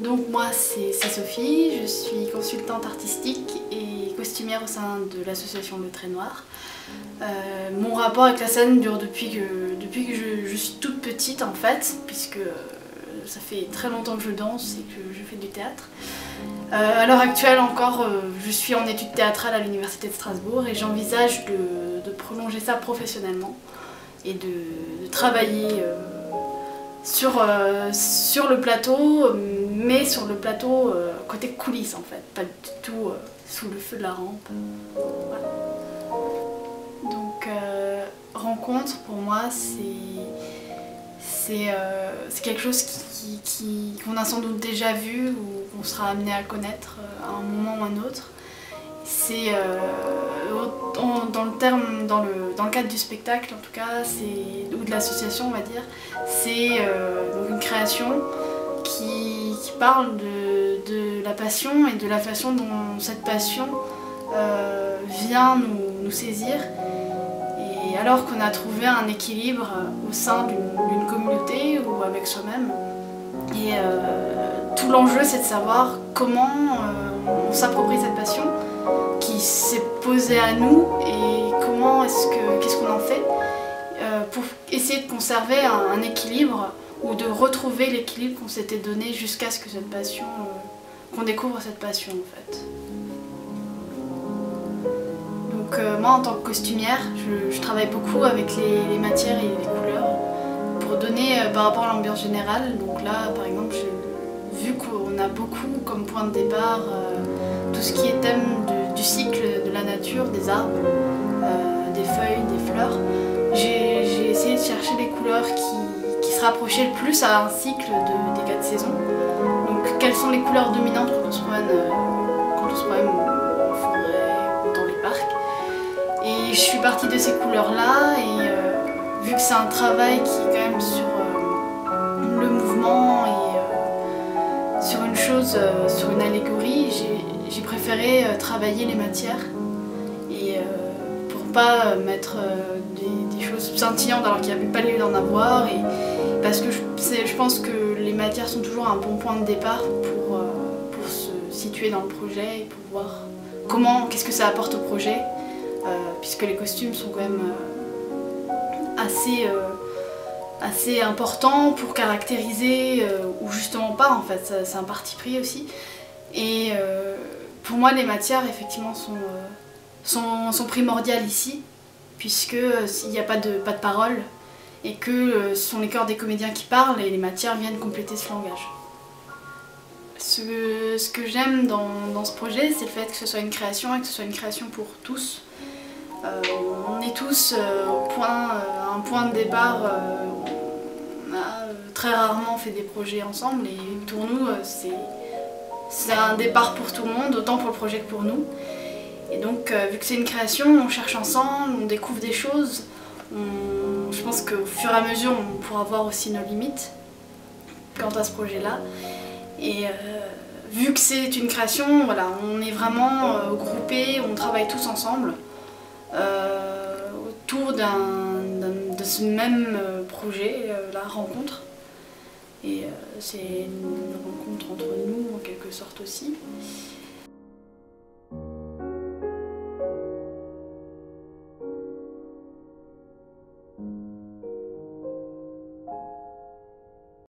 Donc moi c'est Sophie, je suis consultante artistique et costumière au sein de l'association Le Trait Noir. Mon rapport avec la scène dure depuis que je suis toute petite en fait, puisque ça fait très longtemps que je danse et que je fais du théâtre. À l'heure actuelle encore, je suis en études théâtrales à l'université de Strasbourg et j'envisage de prolonger ça professionnellement et de travailler sur le plateau, mais sur le plateau côté coulisses en fait, pas du tout sous le feu de la rampe. Voilà. Donc rencontre pour moi c'est quelque chose qu'on a sans doute déjà vu ou qu'on sera amené à connaître à un moment ou un autre. C'est dans le cadre du spectacle en tout cas, ou de l'association on va dire, c'est une création qui parle de la passion et de la façon dont cette passion vient nous saisir. Et alors qu'on a trouvé un équilibre au sein d'une communauté ou avec soi-même. Et tout l'enjeu c'est de savoir comment on s'approprie cette passion qui s'est posée à nous et qu'est-ce qu'on en fait pour essayer de conserver un équilibre ou de retrouver l'équilibre qu'on s'était donné jusqu'à ce que cette passion, qu'on découvre cette passion en fait. Donc moi en tant que costumière, je travaille beaucoup avec les matières et les couleurs pour donner par rapport à l'ambiance générale. Donc là par exemple, vu qu'on a beaucoup comme point de départ tout ce qui est thème du cycle de la nature, des arbres, des feuilles, des fleurs, j'ai essayé de chercher des couleurs qui se rapprochaient le plus à un cycle des 4 saisons. Donc quelles sont les couleurs dominantes quand on se promène en forêt, dans les parcs. Et je suis partie de ces couleurs-là et vu que c'est un travail qui est quand même sur le mouvement et sur une chose, sur une allégorie, j'ai préféré travailler les matières et pour pas mettre des choses scintillantes alors qu'il n'y avait pas lieu d'en avoir et parce que je pense que les matières sont toujours un bon point de départ pour se situer dans le projet et pour voir qu'est-ce que ça apporte au projet puisque les costumes sont quand même assez importants pour caractériser ou justement pas en fait, c'est un parti pris aussi. Et pour moi les matières effectivement sont primordiales ici puisque s'il n'y a pas de parole et que ce sont les corps des comédiens qui parlent et les matières viennent compléter ce langage. Ce que j'aime dans ce projet, c'est le fait que ce soit une création et que ce soit une création pour tous. On est tous à un point de départ, on a très rarement fait des projets ensemble et pour nous c'est un départ pour tout le monde, autant pour le projet que pour nous. Et donc vu que c'est une création, on cherche ensemble, on découvre des choses, je pense qu'au fur et à mesure on pourra voir aussi nos limites quant à ce projet-là. Et vu que c'est une création, voilà, on est vraiment groupés, on travaille tous ensemble autour de ce même projet, la rencontre. Et c'est une rencontre entre nous en quelque sorte aussi.